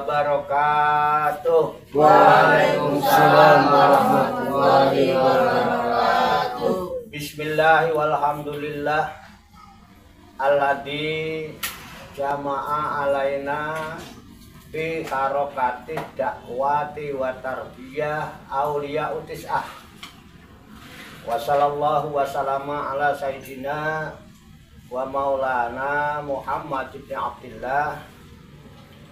wabarakatuh. Waalaikumsalam warahmatullahi wabarakatuh. Bismillah walhamdulillah alladzi jama'a alaina fi harokati dakwati wa tarbiyah auliya utis'ah. Wa sallallahu wa sallama ala sayyidina wa maulana Muhammad ibn Abdillah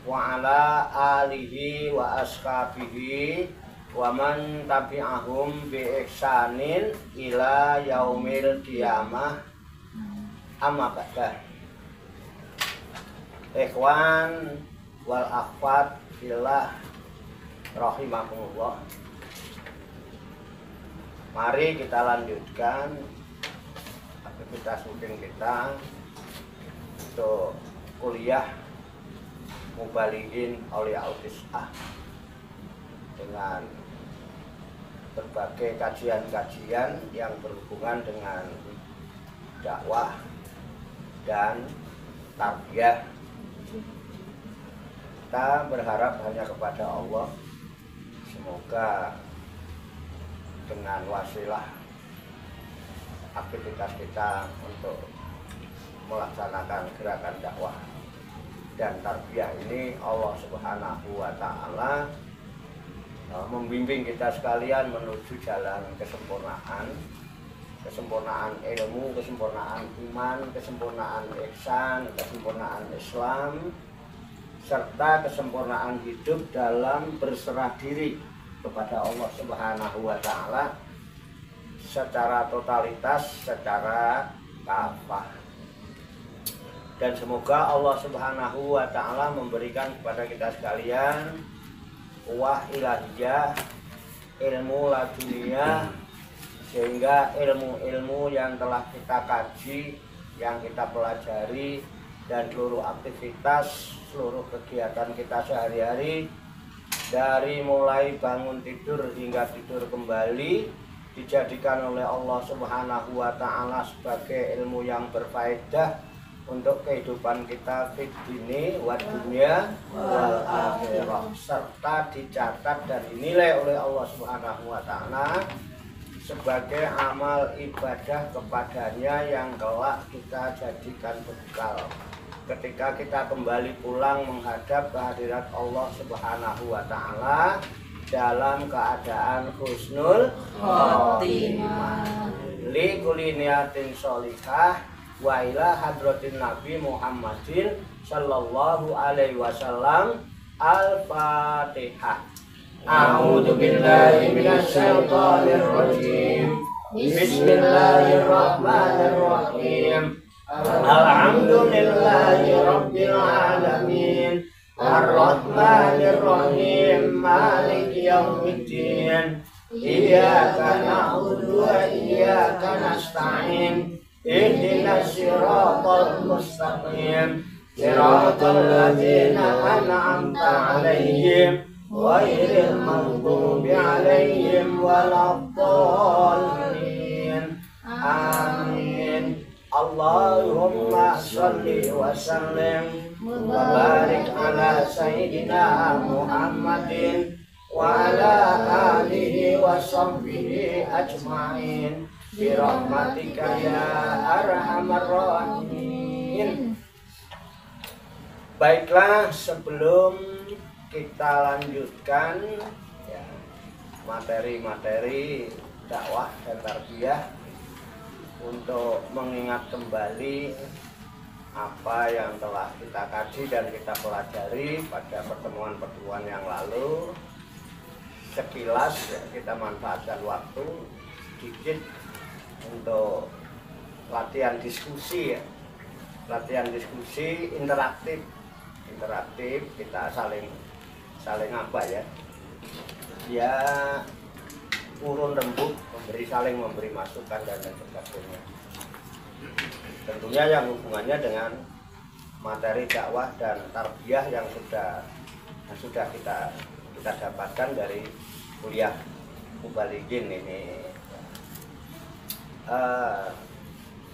wa ala alihi wa ashabihi wa man tabi'ahum bi ihsanin ila yaumil qiyamah. Amma ba'da. Ikhwan wal akhwat fillah rahimakumullah. Mari kita lanjutkan aktivitas rutin kita untuk kuliah Mubalighin Auliya Utis'ah dengan berbagai kajian-kajian yang berhubungan dengan dakwah dan tarbiyah. Kita berharap hanya kepada Allah, semoga dengan wasilah aktivitas kita untuk melaksanakan gerakan dakwah dan tarbiyah ini, Allah Subhanahu wa Ta'ala membimbing kita sekalian menuju jalan kesempurnaan, kesempurnaan ilmu, kesempurnaan iman, kesempurnaan ihsan, kesempurnaan Islam, serta kesempurnaan hidup dalam berserah diri kepada Allah Subhanahu wa Ta'ala secara totalitas, secara kafah. Dan semoga Allah Subhanahu wa Ta'ala memberikan kepada kita sekalian quwwah ilahiyah, ilmu laduniyah, sehingga ilmu-ilmu yang telah kita kaji, yang kita pelajari, dan seluruh aktivitas, seluruh kegiatan kita sehari-hari, dari mulai bangun tidur hingga tidur kembali, dijadikan oleh Allah Subhanahu wa Ta'ala sebagai ilmu yang berfaedah untuk kehidupan kita fid dini wa dunya wal akhirah, serta dicatat dan dinilai oleh Allah Subhanahu wa Ta'ala sebagai amal ibadah kepadanya yang kelak kita jadikan bekal ketika kita kembali pulang menghadap kehadirat Allah Subhanahu wa Ta'ala dalam keadaan husnul khotimah li kulli niyatin sholihah wa ila hadratin Nabi Muhammadin sallallahu alaihi wasallam. Al-Fatihah. A'udzu billahi minasy syaithanir rajim. Bismillahirrahmanirrahim. Alhamdulillahi rabbil alamin. Ar-Rahmanir Rahim. Maliki yaumiddin. Iyyaka na'budu wa iyyaka nasta'in. Ihdinas siratal mustaqim. Siratal ladzina an'amta 'alaihim ghairil maghdubi 'alaihim waladdallin. Amin. Allahumma shalli wa sallim wa barik ala sayyidina Muhammadin wa ala alihi wa sahbihi ajma'in birahmatika ya arhamar rahimin. Baiklah, sebelum kita lanjutkan ya, materi-materi dakwah dan tarbiyah, untuk mengingat kembali apa yang telah kita kaji dan kita pelajari pada pertemuan-pertemuan yang lalu, sekilas ya, kita manfaatkan waktu sedikit untuk latihan diskusi ya, latihan diskusi interaktif, kita saling apa ya, urun rembuk, saling memberi masukan dan lain sebagainya. Tentunya yang hubungannya dengan materi dakwah dan tarbiyah yang sudah kita dapatkan dari kuliah Mubalighin ini.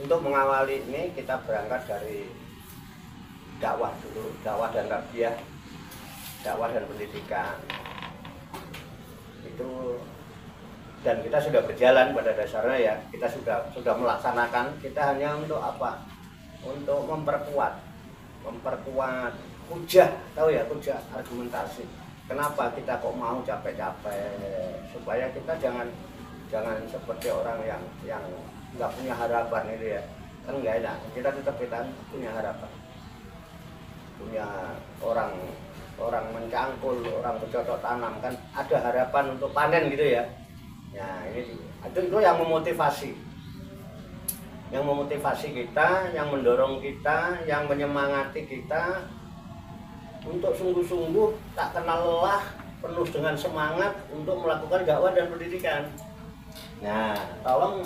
Untuk mengawali ini kita berangkat dari dakwah dulu, dakwah dan tarbiyah. dakwah dan pendidikan itu, dan kita sudah berjalan pada dasarnya ya, kita sudah melaksanakan. Kita hanya untuk apa? Untuk memperkuat hujah, tahu ya, hujah argumentasi. Kenapa kita kok mau capek-capek, supaya kita jangan seperti orang yang nggak punya harapan itu ya, kan nggak enak. Kita punya harapan, punya orang mencangkul, orang bercocok tanam, kan ada harapan untuk panen gitu ya. Ya ini itu yang memotivasi kita, yang mendorong kita, yang menyemangati kita untuk sungguh-sungguh tak kenal lelah, penuh dengan semangat untuk melakukan dakwah dan pendidikan. Nah, tolong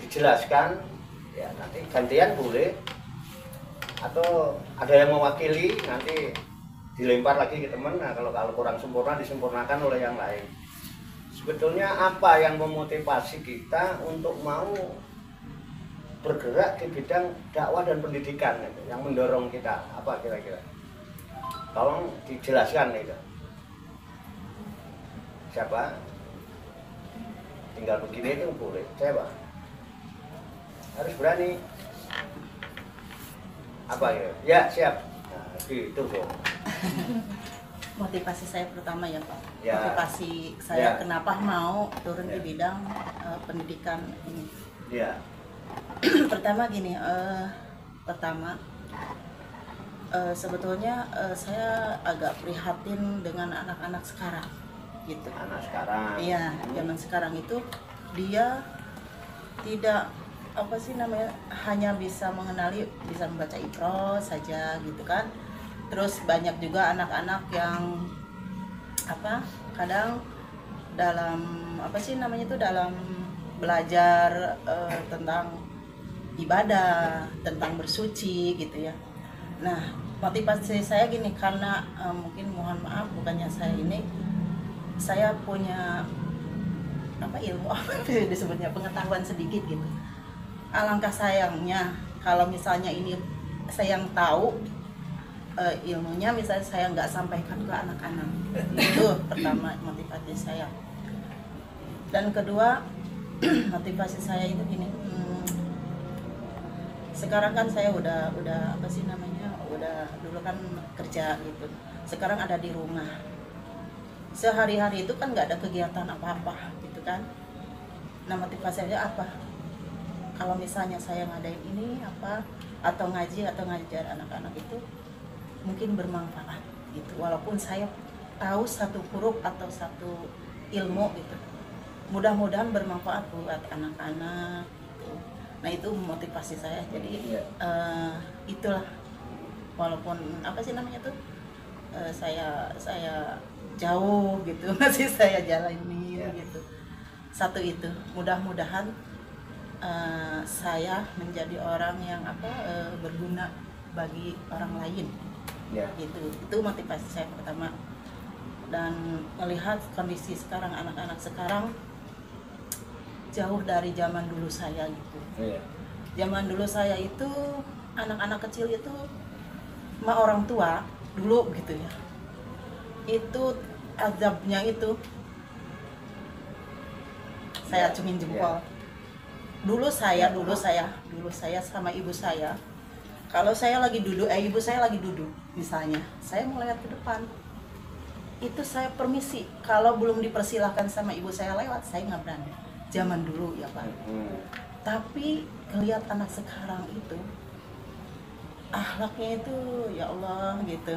dijelaskan ya, nanti gantian boleh, atau ada yang mewakili nanti dilempar lagi ke teman. Nah, kalau kurang sempurna disempurnakan oleh yang lain. Sebetulnya apa yang memotivasi kita untuk mau bergerak di bidang dakwah dan pendidikan, yang mendorong kita apa kira-kira? Tolong dijelaskan itu. Siapa? Tinggal begini itu boleh. Siapa? Harus berani. Apa ya? Ya siap. Nah, itu dong. Motivasi saya pertama ya Pak. Ya. Motivasi saya Ya. kenapa mau turun Ya. di bidang pendidikan ini. Ya. Pertama gini, sebetulnya saya agak prihatin dengan anak-anak sekarang gitu. Anak sekarang. Iya, zaman sekarang itu dia tidak apa sih namanya, hanya bisa mengenali, bisa membaca Iqra saja gitu kan. Terus banyak juga anak-anak yang apa, kadang dalam apa sih namanya itu, dalam belajar tentang ibadah, tentang bersuci gitu ya. Nah, motivasi saya gini, karena mungkin mohon maaf, bukannya saya punya apa, ilmu apa disebutnya, pengetahuan sedikit gitu. Alangkah sayangnya kalau misalnya ini saya yang tahu ilmunya, misalnya saya nggak sampaikan ke anak-anak. Itu pertama motivasi saya. Dan kedua motivasi saya itu gini, sekarang kan saya udah apa sih namanya, udah dulu kan kerja gitu, sekarang ada di rumah. Sehari-hari itu kan nggak ada kegiatan apa-apa gitu kan. Nah, motivasi saya apa? Kalau misalnya saya ngadain ini apa, atau ngaji atau ngajar anak-anak, itu mungkin bermanfaat gitu. Walaupun saya tahu satu huruf atau satu ilmu gitu, mudah-mudahan bermanfaat buat anak-anak gitu. Nah, itu motivasi saya. Jadi itulah, walaupun apa sih namanya tuh, saya jauh gitu masih saya jalani gitu. Satu itu, mudah-mudahan saya menjadi orang yang berguna bagi orang lain. Gitu. Itu motivasi saya pertama. Dan melihat kondisi sekarang, anak-anak sekarang jauh dari zaman dulu saya gitu. Zaman dulu saya itu anak-anak kecil itu sama orang tua dulu gitu ya, itu azabnya itu saya acungin jempol. Dulu saya sama ibu saya, kalau saya lagi duduk, ibu saya lagi duduk misalnya, saya mau lewat ke depan, itu saya permisi. Kalau belum dipersilahkan sama ibu saya lewat, saya nggak berani. Zaman dulu ya Pak. Tapi ngelihat anak sekarang itu akhlaknya itu ya Allah gitu.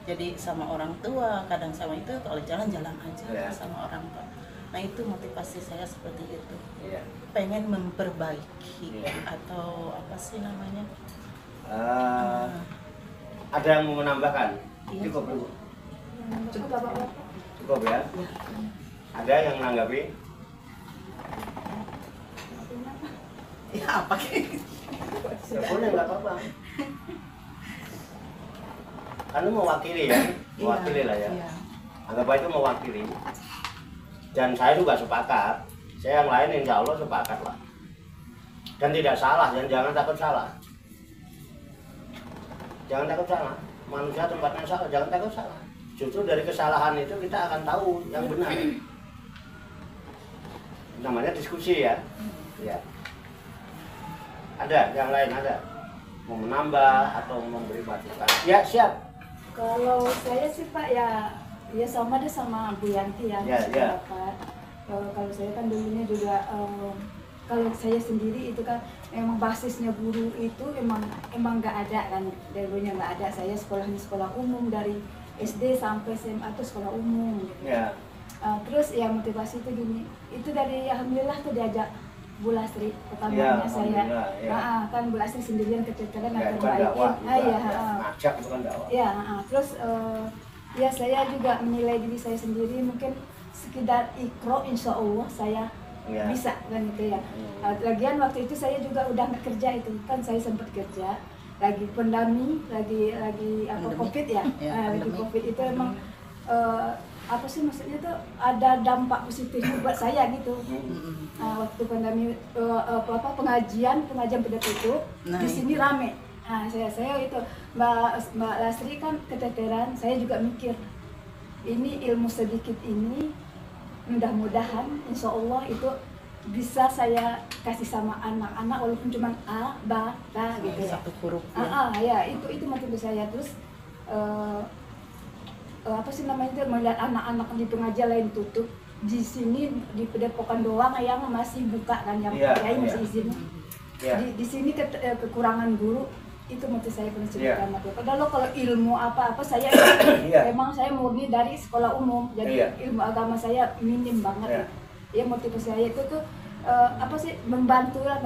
Jadi sama orang tua, kadang sama itu, kalau jalan-jalan aja sama orang tua. Nah, itu motivasi saya seperti itu. Pengen memperbaiki atau apa sih namanya? Ada yang mau menambahkan? Cukup Bu. Cukup Bapak. Cukup ya. Ada yang menanggapi? Ya apa kayak? Ya boleh, nggak apa-apa. Kamu mewakili ya, mewakili lah ya. Anggap aja itu mewakili. Dan saya juga sepakat. Saya yang lain insya Allah sepakat lah. Dan tidak salah, dan jangan takut salah. Jangan takut salah. Manusia tempatnya salah, jangan takut salah. Justru dari kesalahan itu kita akan tahu yang benar. Namanya diskusi ya. Ya. Ada yang lain ada? Mau menambah atau memberi masukan? Ya, siap. Kalau saya sih Pak ya sama deh sama Bu Yanti ya. Ya. Pak. Kalau saya kan dulunya juga kalau saya sendiri itu kan emang basisnya guru itu emang nggak ada kan, dulunya nggak ada. Saya sekolahnya sekolah umum dari SD sampai SMA itu sekolah umum gitu. Ya. Terus ya motivasi itu gini, itu dari alhamdulillah tuh diajak Bu Lasri Ya, pertamanya saya. ya. Kan Bu Lasri sendirian keteteran Ya, akan bukan dakwah baikin. juga, ya. Ngajak bukan dakwah. Ya, terus ya saya juga menilai diri saya sendiri mungkin sekedar ikro, insya Allah saya Ya. bisa kan itu ya. Lagian waktu itu saya juga udah nggak kerja itu kan, saya sempat kerja lagi pandemi, lagi apa Pandemi. COVID ya, Ya, lagi pandemi. COVID itu emang apa sih maksudnya tuh ada dampak positifnya buat saya gitu. Waktu pandemi pengajian pada tutup, Nah, di sini itu. rame. Saya itu Mbak Lasri kan keteteran, saya juga mikir ini ilmu sedikit ini mudah-mudahan insya Allah itu bisa saya kasih sama anak-anak walaupun cuma A, ba, ta gitu ya. Satu huruf. Ya itu motivasi saya. Terus apa sih namanya itu, melihat anak-anak di pengajian lain tutup, di sini di Padepokan doang yang masih buka kan, yang Iya, kiai masih iya. izin. Ya. Di sini kekurangan guru itu motivasi saya paling Iya. utama. Padahal kalau ilmu apa-apa saya Iya. memang saya murni dari sekolah umum, jadi Iya. ilmu agama saya minim banget. Iya. Ya motivasi saya itu tuh apa sih, membantulah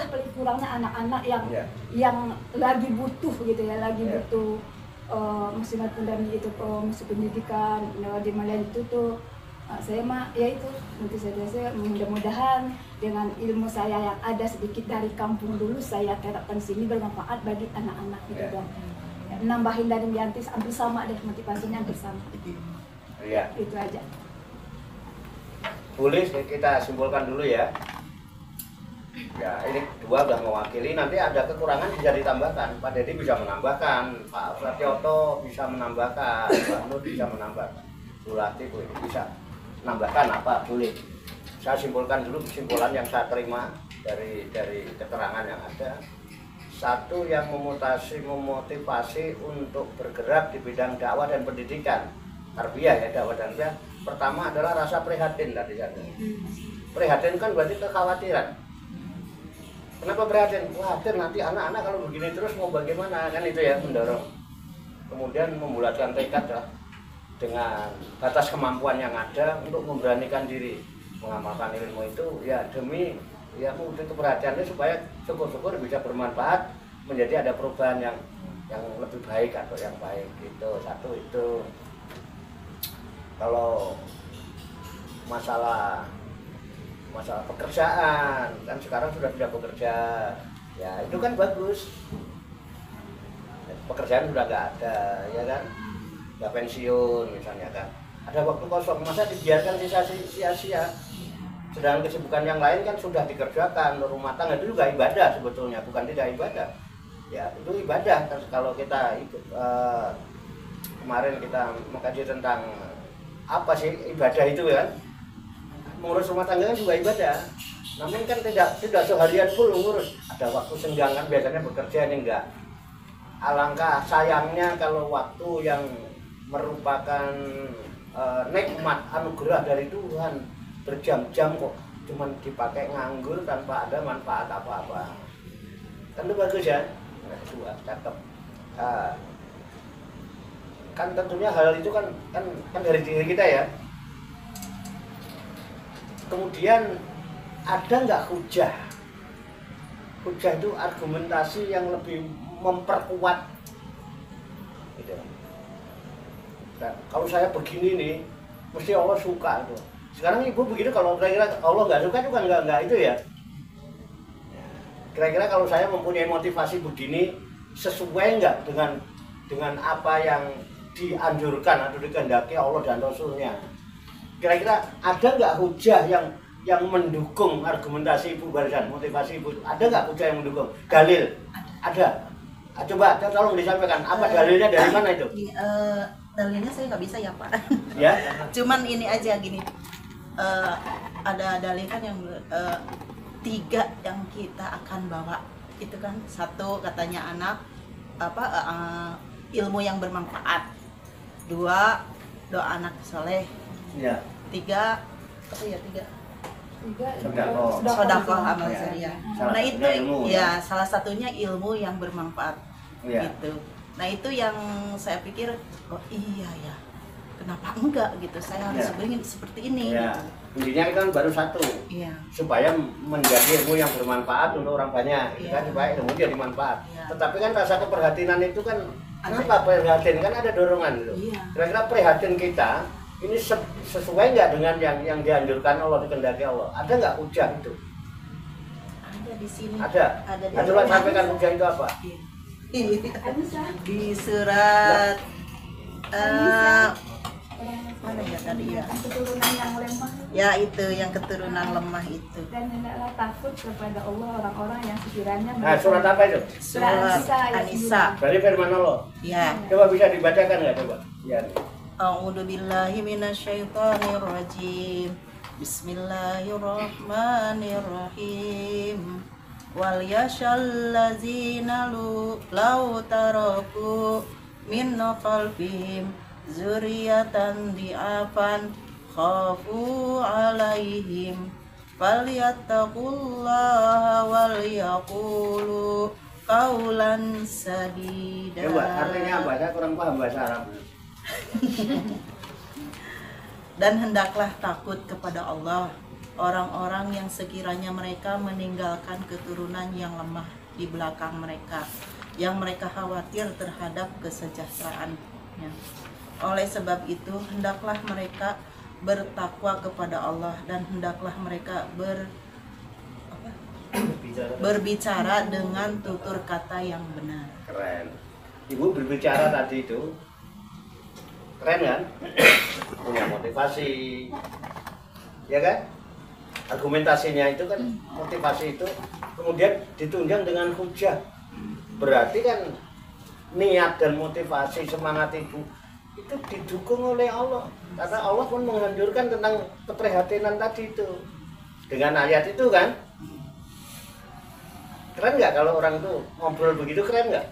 paling kurangnya anak-anak Iya. yang lagi butuh gitu ya, lagi Iya. butuh maksimal pandemi itu masih pendidikan di Malaysia itu tuh. Saya mah ya itu motivasi saya, mudah-mudahan dengan ilmu saya yang ada sedikit dari kampung dulu saya terapkan sini bermanfaat bagi anak-anak gitu Ya. dong. Ya, nambahin dari Yanti hampir sama deh, motivasinya hampir sama. Iya. Itu aja. Boleh kita simpulkan dulu ya. Ya, ini dua sudah mewakili, nanti ada kekurangan bisa ditambahkan. Pak Dedi bisa menambahkan, Pak Pratyoto bisa menambahkan, Pak Nur bisa menambahkan, Bu Latif bisa menambahkan apa, boleh. Saya simpulkan dulu kesimpulan yang saya terima dari keterangan yang ada. Satu, yang memotivasi untuk bergerak di bidang dakwah dan pendidikan, tarbiyah ya, dakwah dan tarbiyah. Pertama adalah rasa prihatin tadi saya. Prihatin kan berarti kekhawatiran. Kenapa prihatin? Khawatir nanti anak-anak kalau begini terus mau bagaimana, kan itu ya, mendorong. Kemudian membulatkan tekad lah, dengan batas kemampuan yang ada untuk memberanikan diri mengamalkan ilmu itu ya demi ya mengikuti keperhatiannya supaya syukur-syukur bisa bermanfaat, menjadi ada perubahan yang lebih baik atau yang baik gitu. Satu itu. Kalau masalah pekerjaan kan sekarang sudah tidak bekerja ya, itu kan bagus, pekerjaan sudah nggak ada ya kan, nggak pensiun misalnya kan, ada waktu kosong, masa dibiarkan sia-sia. Sedangkan kesibukan yang lain kan sudah dikerjakan, rumah tangga itu juga ibadah sebetulnya, bukan tidak ibadah ya, itu ibadah. Kalau kita ikut kemarin kita mengkaji tentang apa sih ibadah itu kan, mengurus rumah tangga juga ibadah, namun kan tidak seharian full mengurus, ada waktu senggang kan biasanya bekerja ini enggak. Alangkah sayangnya kalau waktu yang merupakan nikmat anugerah dari Tuhan berjam-jam kok cuman dipakai nganggur tanpa ada manfaat apa-apa, kan itu bagus ya, cakep. Kan tentunya hal itu kan dari diri kita ya. Kemudian ada nggak hujah? Hujah itu argumentasi yang lebih memperkuat. Gitu. Nah, kalau saya begini nih, mesti Allah suka tuh. Sekarang ibu begitu, kalau kira-kira Allah nggak suka juga nggak itu ya. Kira-kira kalau saya mempunyai motivasi begini, sesuai nggak dengan apa yang dianjurkan atau dikehendaki Allah dan Rasulnya? Kira-kira ada nggak hujah yang mendukung argumentasi ibu barusan, motivasi ibu? Ada nggak hujah yang mendukung? Dalil? Ada. Coba tolong disampaikan, apa dalilnya, dari mana itu? dalilnya saya nggak bisa ya Pak. Ya, Cuman ini aja gini, ada dalil kan yang 3 yang kita akan bawa itu kan. 1 katanya anak apa ilmu yang bermanfaat, 2 doa anak soleh, ya. 3 apa ya 3 sodakoh amal Ya. jariah. Salah Nah itu satunya ilmu, ya salah satunya ilmu yang bermanfaat Ya. gitu. Nah itu yang saya pikir, oh iya ya, kenapa enggak gitu, saya harus Ya. ingin seperti ini Ya. gitu. Intinya kan baru 1, Iya. supaya menjadi ilmu yang bermanfaat untuk orang banyak, gitu kan, Iya. supaya ilmu jadi manfaat. Iya. Tetapi kan rasa keprihatinan itu kan, Ada. kenapa prihatin? Kan ada dorongan gitu. Iya. Kira-kira prihatin kita ini sesuai nggak dengan yang dianjurkan Allah, dikehendaki Allah? Ada nggak hujah itu? Ada di sini. Ada. Ada di Nah, coba sampaikan hujah itu apa? Iya. Anissa. Di surat Anissa. mana ya tadi ya? Keturunan yang lemah. Ya itu yang keturunan lemah itu. Dan hendaklah takut kepada Allah orang-orang yang sekiranya Nah, surat apa itu? Surat An-Nisa. Dari firman Allah. Ya. Coba bisa dibacakan nggak coba? Ya. A'udzu billahi minasyaitonir rajim. Bismillahirrahmanirrahim. Wal yashallazina law taraku min qalbihim zuriyatan di'afan khafu alaihim falyattaqullaha wal yaqulu qaulan sadida. Coba artinya apa? Saya kurang paham bahasa Arab. Dan hendaklah takut kepada Allah orang-orang yang sekiranya mereka meninggalkan keturunan yang lemah di belakang mereka, yang mereka khawatir terhadap kesejahteraannya. Oleh sebab itu hendaklah mereka bertakwa kepada Allah dan hendaklah mereka berbicara dengan tutur kata yang benar. Keren. Ibu berbicara tadi itu keren kan? Punya motivasi, ya kan? Argumentasinya itu kan, motivasi itu kemudian ditunjang dengan hujah. Berarti kan niat dan motivasi semangat ibu itu didukung oleh Allah, karena Allah pun menganjurkan tentang keprihatinan tadi itu dengan ayat itu kan. Keren nggak kalau orang tuh ngobrol begitu, keren nggak?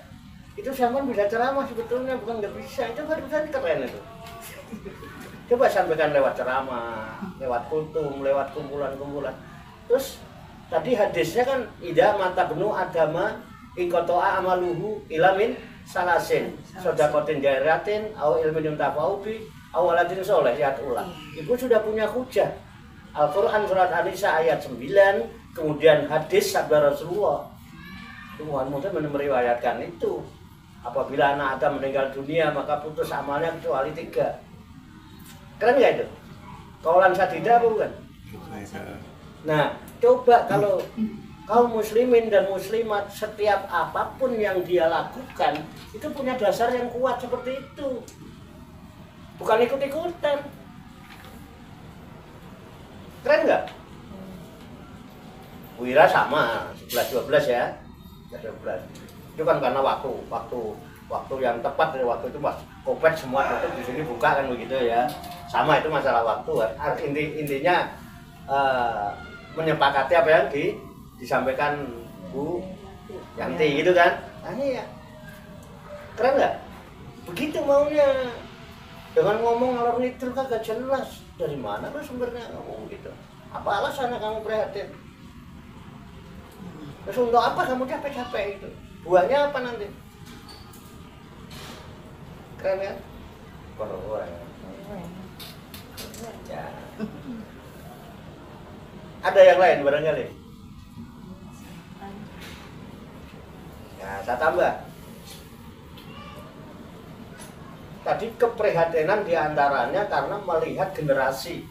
Itu sampean bisa ceramah sebetulnya, bukan nggak bisa, itu barusan keren itu. Coba sampaikan lewat ceramah, lewat kultum, lewat kumpulan-kumpulan. Terus tadi hadisnya kan ida mata benu agama ingkotoa amaluhu ilamin salasin sodakotin jairatin au ilmin yuntafaubi au waladin soleh yatullah. Ibu sudah punya hujah. Al-Quran surat An-Nisa ayat 9, kemudian hadis sabda Rasulullah. Tuhan mungkin meriwayatkan itu. Apabila anak Adam meninggal dunia maka putus amalnya kecuali 3. Keren nggak itu? Kaulan sadidah apa bukan? Nah, coba kalau kaum muslimin dan muslimat setiap apapun yang dia lakukan itu punya dasar yang kuat seperti itu. Bukan ikut-ikutan. Keren nggak? Wira sama 11-12 ya. 12. Itu kan karena waktu yang tepat dari waktu itu Mas Kopet semua tutup di sini buka kan begitu ya. Sama itu masalah waktu kan. Intinya menyepakati apa yang disampaikan Bu Yanti gitu kan. Nah, ini ya. Keren nggak? Begitu maunya. Dengan ngomong ngalor ngidul kagak jelas. Dari mana tuh sumbernya ngomong gitu? Apa alasannya kamu prihatin? Terus untuk apa kamu capek-capek itu? Buahnya apa nanti? Keren kan? Keren. Ya. Ada yang lain barangkali? Ya, saya tambah. Tadi keprihatinan diantaranya karena melihat generasi.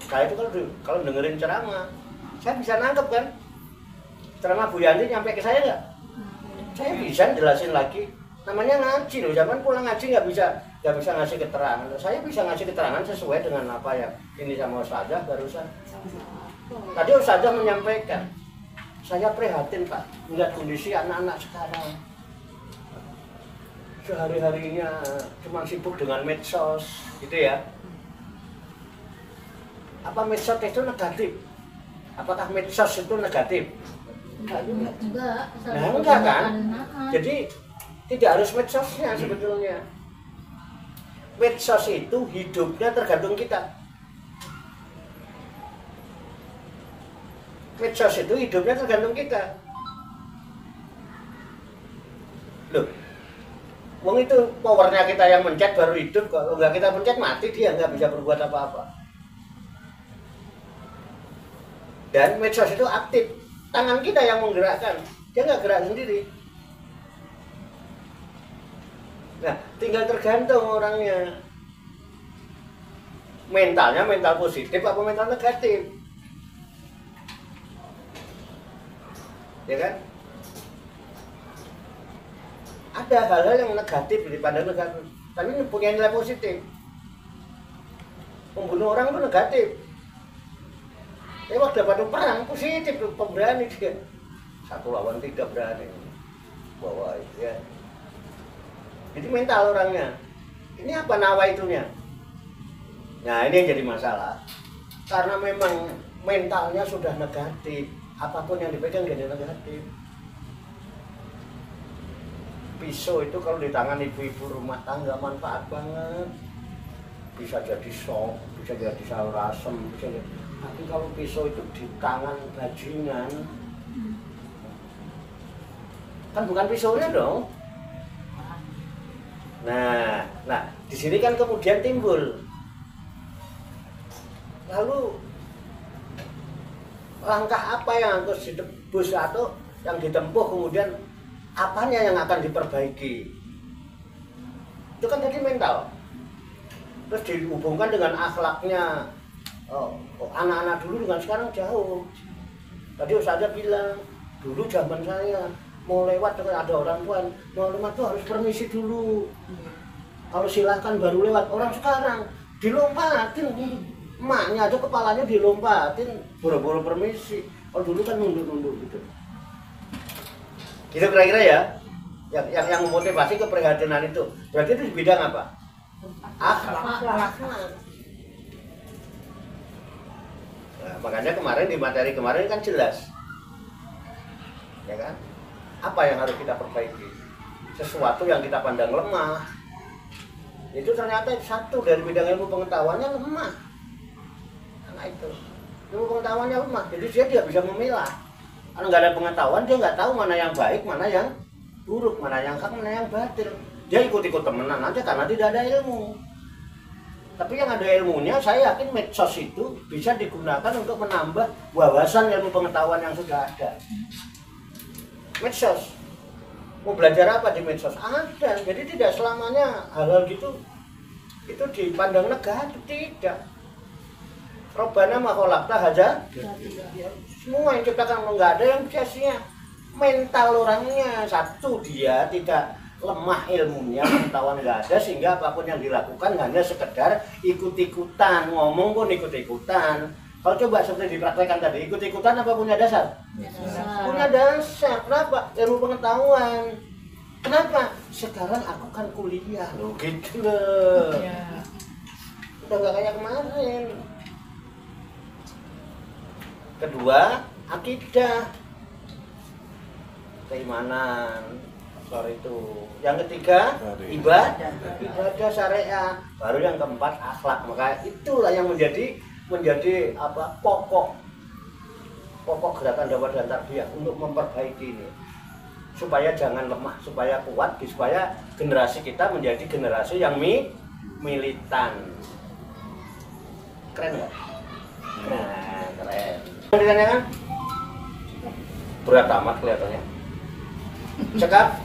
Saya itu kalau dengerin ceramah, saya bisa nangkep kan? Ceramah Bu Yanti nyampe ke saya nggak? Saya bisa jelasin lagi. Namanya ngaji loh, zaman pulang ngaji nggak bisa ngasih keterangan. Saya bisa ngasih keterangan sesuai dengan apa yang ini sama Ustazah barusan. Tadi Ustazah menyampaikan, saya prihatin Pak, melihat kondisi anak-anak sekarang. sehari-harinya cuma sibuk dengan medsos, gitu ya. Apa medsos itu negatif? Apakah medsos itu negatif? Enggak juga. Nah, enggak kan? Jadi tidak harus medsosnya sebetulnya. Medsos itu hidupnya tergantung kita. Medsos itu hidupnya tergantung kita. Loh, wong itu powernya kita yang mencet baru hidup, kalau nggak kita pencet mati dia, nggak bisa berbuat apa-apa. Dan medsos itu aktif, tangan kita yang menggerakkan, dia nggak gerak sendiri. Nah, tinggal tergantung orangnya. Mentalnya mental positif apa mental negatif. Ya kan? Ada hal-hal yang negatif dipandang negatif, tapi punya nilai positif. Membunuh orang itu negatif. Tapi waktu dapat perang positif, pemberani dia. 1 lawan 3 berani. Bawa itu ya. Jadi mental orangnya. Ini apa nawa itunya? Nah, ini yang jadi masalah. Karena memang mentalnya sudah negatif. Apapun yang dipegang jadi negatif. Pisau itu kalau di tangan ibu-ibu rumah tangga manfaat banget. Bisa jadi sok, bisa jadi sayur asem, bisa jadi. Tapi kalau pisau itu di tangan bajingan, kan bukan pisaunya dong. Nah, di sini kan kemudian timbul. Lalu langkah apa yang harus ditebus atau yang ditempuh, kemudian apanya yang akan diperbaiki? Itu kan tadi mental. Terus dihubungkan dengan akhlaknya. Anak-anak dulu dengan sekarang jauh. Tadi Ustazah bilang, dulu zaman saya mau lewat ada orang tua, mau lewat tuh harus permisi dulu. Kalau silahkan baru lewat. Orang sekarang dilompatin, emaknya aja kepalanya dilompatin, boro-boro permisi. Kalau dulu kan nunduk-nunduk gitu. Gitu kira-kira ya. Yang memotivasi keprihatinan itu. Berarti itu di bidang apa? Akhlak. Nah, makanya kemarin di materi kemarin kan jelas. Ya kan? Apa yang harus kita perbaiki? Sesuatu yang kita pandang lemah, itu ternyata satu dari bidang ilmu pengetahuannya lemah. Karena itu ilmu pengetahuannya lemah, jadi dia tidak bisa memilah. Kalau nggak ada pengetahuan, dia nggak tahu mana yang baik, mana yang buruk, mana yang hak, mana yang batil. Dia ikut-ikut temenan aja karena tidak ada ilmu. Tapi yang ada ilmunya, saya yakin medsos itu bisa digunakan untuk menambah wawasan ilmu pengetahuan yang sudah ada. Medsos, mau belajar apa di medsos? Ada, jadi tidak selamanya hal-hal gitu itu dipandang negatif, tidak. Robbana ma khalaqta hadza, semua yang ciptakan, nggak ada yang sia-sia. Mental orangnya satu, dia tidak lemah ilmunya, pengetahuan nggak ada, sehingga apapun yang dilakukan hanya sekedar ikut-ikutan, ngomong pun ikut-ikutan. Kalau coba seperti dipraktekkan tadi, ikut-ikutan apa punya dasar? Punya dasar. Kenapa? Ilmu pengetahuan. Kenapa? Sekarang aku kan kuliah loh, gitu loh. Udah nggak kayak kemarin. Kedua, akidah, keimanan. Sorry itu. Yang ketiga, ibadah syariah. Baru yang keempat, akhlak. Maka itulah yang menjadi apa, pokok gerakan dakwah dan tarbiyah untuk memperbaiki ini, supaya jangan lemah, supaya kuat, supaya generasi kita menjadi generasi yang militan. Keren nggak? Nah, keren. Kan? Berat amat kelihatannya. Cekap?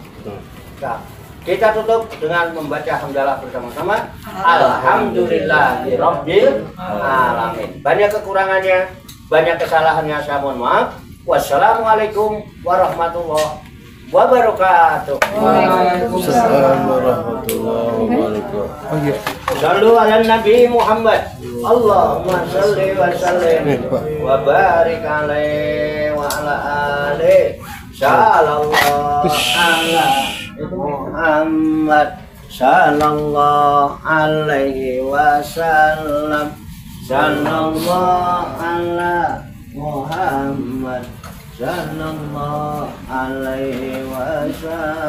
Nah, kita tutup dengan membaca hamdalah bersama-sama. Alhamdulillahirabbil alamin. Banyak kekurangannya, banyak kesalahannya, saya mohon maaf. Wassalamualaikum warahmatullahi wabarakatuh. Waalaikumsalam warahmatullahi wabarakatuh. Sallu ala Nabi Muhammad. Allahumma shalli wa sallim wa barik alaihi wa ala alihi. Sallallahu ala Muhammad sallallahu alaihi wasallam. Sallallahu ala Muhammad sallallahu alaihi wasallam.